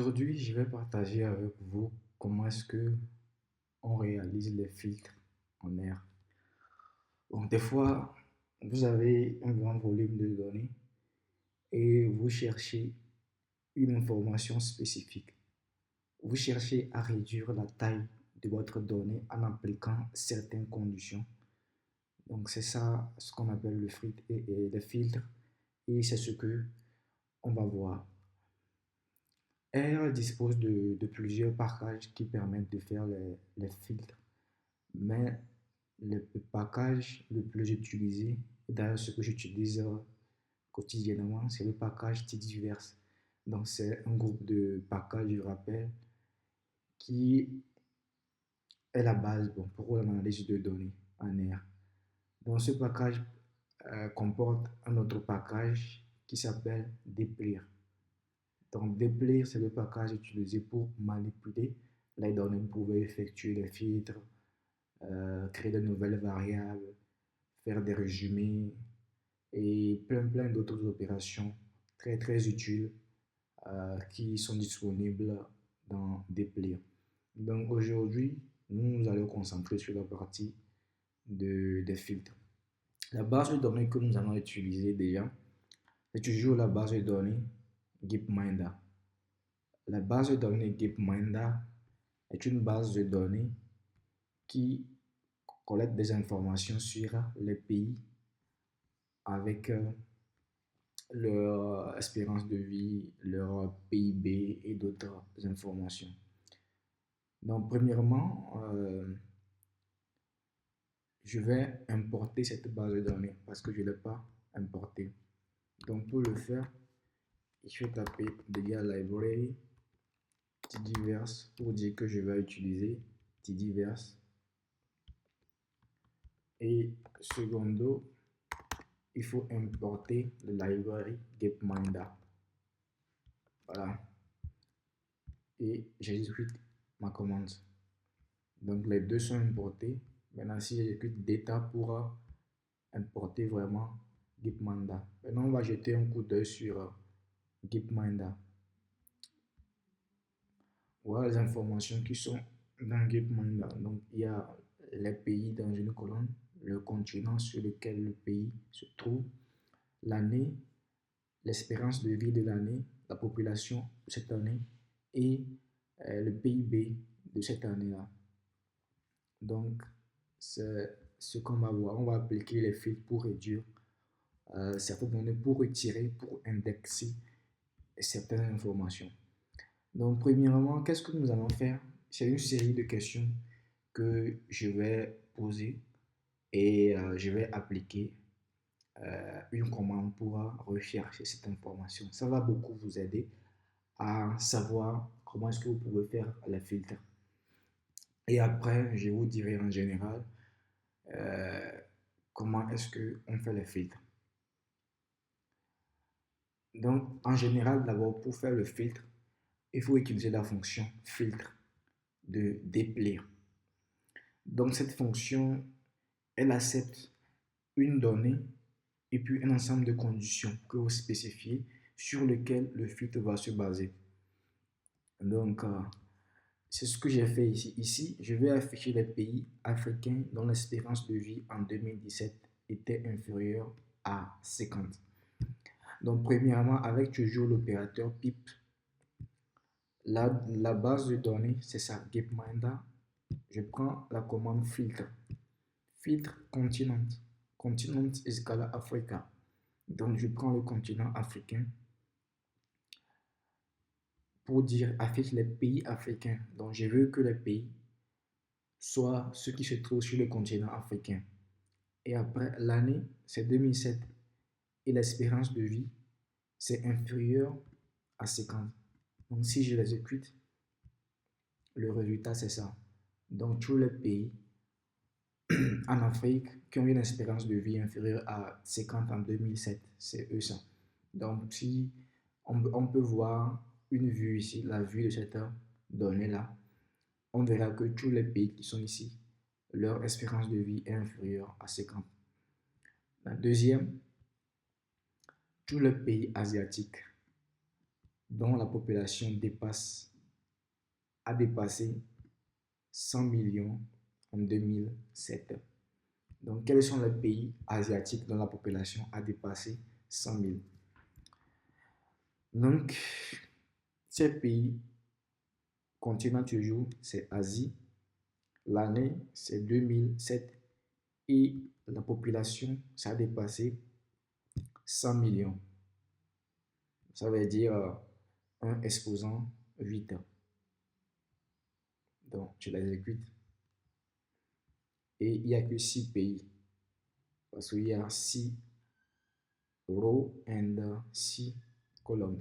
Aujourd'hui, je vais partager avec vous comment est-ce que on réalise les filtres en air. Donc, des fois, vous avez un grand volume de données et vous cherchez une information spécifique. Vous cherchez à réduire la taille de votre donnée en appliquant certaines conditions. Donc, c'est ça ce qu'on appelle le filtre et c'est ce que on va voir. R dispose de plusieurs packages qui permettent de faire les filtres. Mais le package le plus utilisé, d'ailleurs ce que j'utilise quotidiennement, c'est le package Tidyverse. Donc c'est un groupe de packages, je rappelle, qui est la base pour l'analyse de données en R. Donc ce package comporte un autre package qui s'appelle Dplyr. Donc Dplyr, c'est le package utilisé pour manipuler les données. Vous pouvez effectuer des filtres, créer de nouvelles variables, faire des résumés et plein d'autres opérations très utiles qui sont disponibles dans Dplyr. Donc aujourd'hui, nous allons concentrer sur la partie des filtres. La base de données que nous allons utiliser déjà, c'est toujours la base de données Gipminder. La base de données Gipminder est une base de données qui collecte des informations sur les pays avec leur espérance de vie, leur PIB et d'autres informations. Donc, premièrement, je vais importer cette base de données parce que je ne l'ai pas importée. Donc, pour le faire, je vais taper Data Library, Tidyverse pour dire que je vais utiliser Tidyverse. Et secondo, il faut importer le library Gapminder. Voilà. Et j'exécute ma commande. Donc les deux sont importés. Maintenant, si j'exécute data pour importer vraiment Gapminder. Maintenant, on va jeter un coup d'œil sur Gapminder. Voilà les informations qui sont dans Gapminder. Donc, il y a les pays dans une colonne, le continent sur lequel le pays se trouve, l'année, l'espérance de vie de l'année, la population de cette année et le PIB de cette année-là. Donc, c'est ce qu'on va voir. On va appliquer les filtres pour réduire certaines données, pour retirer, pour indexer certaines informations. Donc, premièrement, qu'est-ce que nous allons faire? C'est une série de questions que je vais poser et je vais appliquer une commande pour rechercher cette information. Ça va beaucoup vous aider à savoir comment est-ce que vous pouvez faire les filtres. Et après, je vous dirai en général euh, comment est-ce qu'on fait les filtres. Donc, en général, d'abord, pour faire le filtre, il faut utiliser la fonction filtre de Dplyr. Donc, cette fonction, elle accepte une donnée et puis un ensemble de conditions que vous spécifiez sur lesquelles le filtre va se baser. Donc, c'est ce que j'ai fait ici. Ici, je vais afficher les pays africains dont l'espérance de vie en 2017 était inférieure à 50. Donc, premièrement, avec toujours l'opérateur PIP, la base de données, c'est ça, Gapminder. Je prends la commande filtre. Filtre continent. Continent is égal à Africa. Donc, je prends le continent africain pour dire affiche les pays africains. Donc, je veux que les pays soient ceux qui se trouvent sur le continent africain. Et après, l'année, c'est 2007. Et l'espérance de vie, c'est inférieur à 50. Donc, si je l'exécute, le résultat, c'est ça. Donc, tous les pays en Afrique qui ont une espérance de vie inférieure à 50 en 2007, c'est eux ça. Donc, si on peut voir une vue ici, la vue de cette donnée-là, on verra que tous les pays qui sont ici, leur espérance de vie est inférieure à 50. La deuxième, tous les pays asiatiques. dont la population a dépassé 100 millions en 2007. Donc, quels sont les pays asiatiques dont la population a dépassé 100 000? Donc, ces pays, continent toujours, c'est Asie. L'année, c'est 2007 et la population, ça a dépassé 100 millions. Ça veut dire 1 exposant 8. Donc, je l'exécute. Et il n'y a que 6 pays. Parce qu'il y a 6 rows and 6 columns.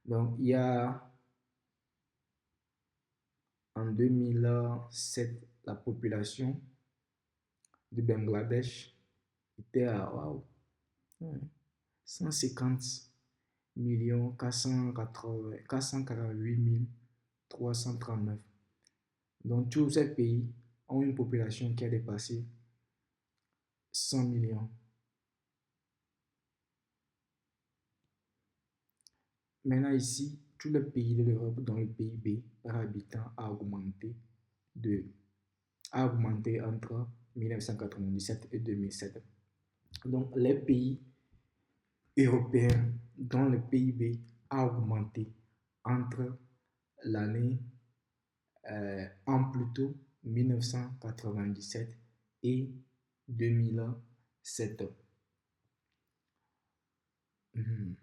Donc, il y a en 2007, la population du Bangladesh était à 150 millions 448 339. Donc, tous ces pays ont une population qui a dépassé 100 millions. Maintenant, ici, tous les pays de l'Europe dont le PIB par habitant a augmenté entre 1997 et 2007. Donc, les pays européens dont le PIB a augmenté entre l'année en plutôt 1997 et 2007. Mhm.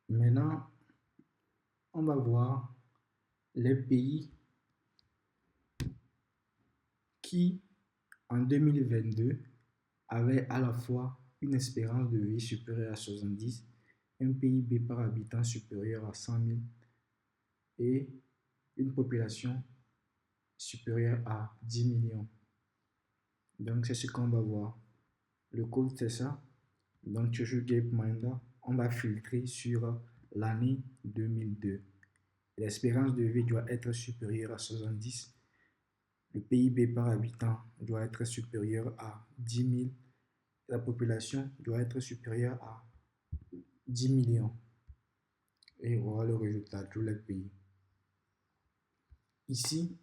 Maintenant, on va voir les pays qui, en 2022, avaient à la fois une espérance de vie supérieure à 70, un PIB par habitant supérieur à 100 000 et une population supérieure à 10 millions. Donc, c'est ce qu'on va voir. Le code, c'est ça. Donc, sur Gapeminder, on va filtrer sur l'année 2002. L'espérance de vie doit être supérieure à 70. Le PIB par habitant doit être supérieur à 10 000. La population doit être supérieure à 10 millions. Et on aura le résultat de tous les pays. Ici,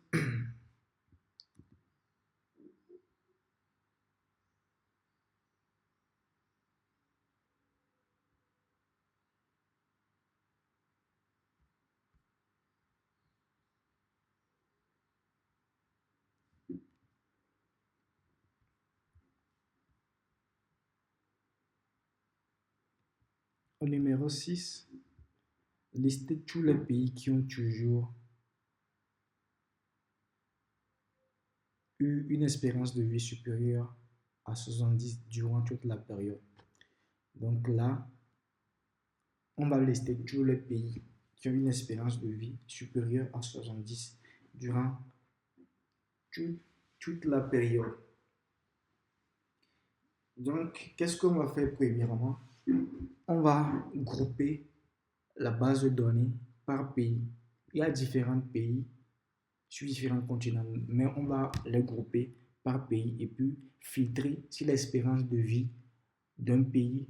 au numéro 6, listez tous les pays qui ont toujours eu une espérance de vie supérieure à 70 durant toute la période. Donc là, on va lister tous les pays qui ont une espérance de vie supérieure à 70 durant toute la période. Donc, qu'est-ce qu'on va faire premièrement? On va grouper la base de données par pays. Il y a différents pays sur différents continents, mais on va les grouper par pays et puis filtrer si l'espérance de vie d'un pays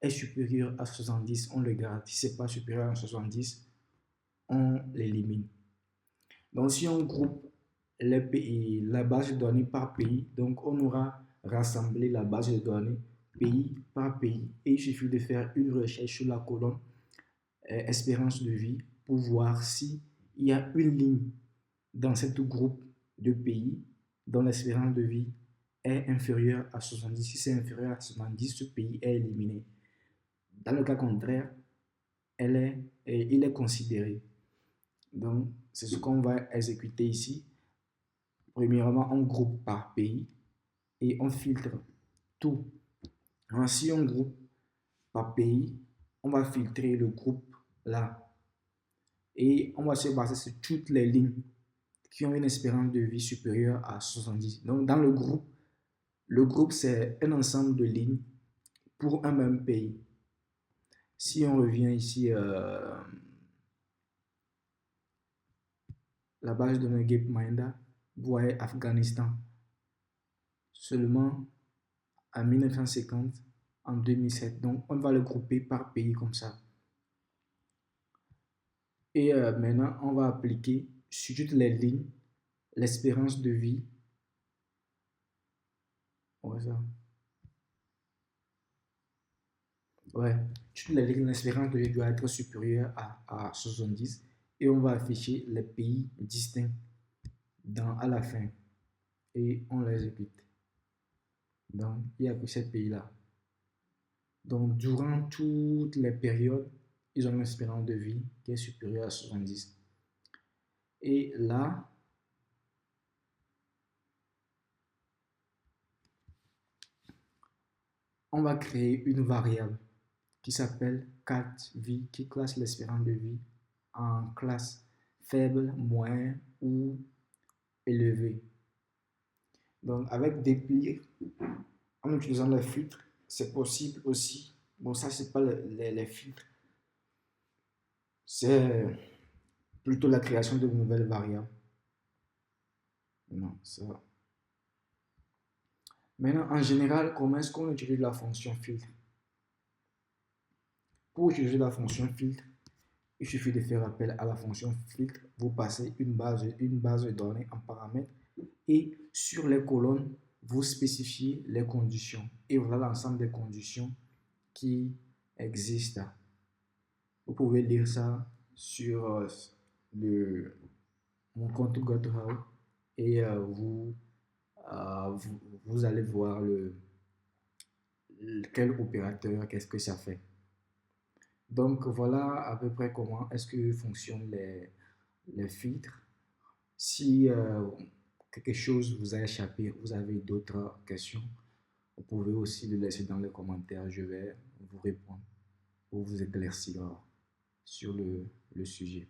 est supérieure à 70, on le garde. Si ce n'est pas supérieur à 70, on l'élimine. Donc, si on groupe les pays, la base de données par pays, donc on aura rassemblé la base de données pays par pays. Et il suffit de faire une recherche sur la colonne espérance de vie pour voir s'il y a une ligne dans ce groupe de pays dont l'espérance de vie est inférieure à 70. Si c'est inférieur à 70, ce pays est éliminé. Dans le cas contraire, il est considéré. Donc, c'est ce qu'on va exécuter ici. Premièrement, on groupe par pays et on filtre tout. Si on groupe par pays, on va filtrer le groupe là. Et on va se baser sur toutes les lignes qui ont une espérance de vie supérieure à 70. Donc, dans le groupe, c'est un ensemble de lignes pour un même pays. Si on revient ici, la base de données Gapeminder, vous voyez Afghanistan. Seulement en 1950, en 2007. Donc, on va le grouper par pays comme ça. Et maintenant, on va appliquer sur toutes les lignes l'espérance de vie. Ouais, ça. Ouais, toutes les lignes, l'espérance de vie doit être supérieure à 70. Et on va afficher les pays distincts à la fin. Et on les exécute. Donc, il n'y a que ces pays-là. Donc, durant toutes les périodes, ils ont une espérance de vie qui est supérieure à 70. Et là, on va créer une variable qui s'appelle CAT-V, qui classe l'espérance de vie en classe faible, moyen ou élevé. Donc, avec Deplir, en utilisant les filtres, c'est possible aussi. Bon, ça, c'est pas les filtres. C'est plutôt la création de nouvelles variables. Non, ça. Maintenant, en général, comment est-ce qu'on utilise la fonction filtre? Pour utiliser la fonction filtre, il suffit de faire appel à la fonction filtre. Vous passez une base de données en paramètres et sur les colonnes, vous spécifiez les conditions. Et voilà l'ensemble des conditions qui existent. Vous pouvez lire ça sur le, mon compte GitHub et vous allez voir quel opérateur, qu'est-ce que ça fait. Donc voilà à peu près comment est-ce que fonctionnent les filtres. Si quelque chose vous a échappé, vous avez d'autres questions, vous pouvez aussi le laisser dans les commentaires. Je vais vous répondre pour vous éclaircir sur le sujet.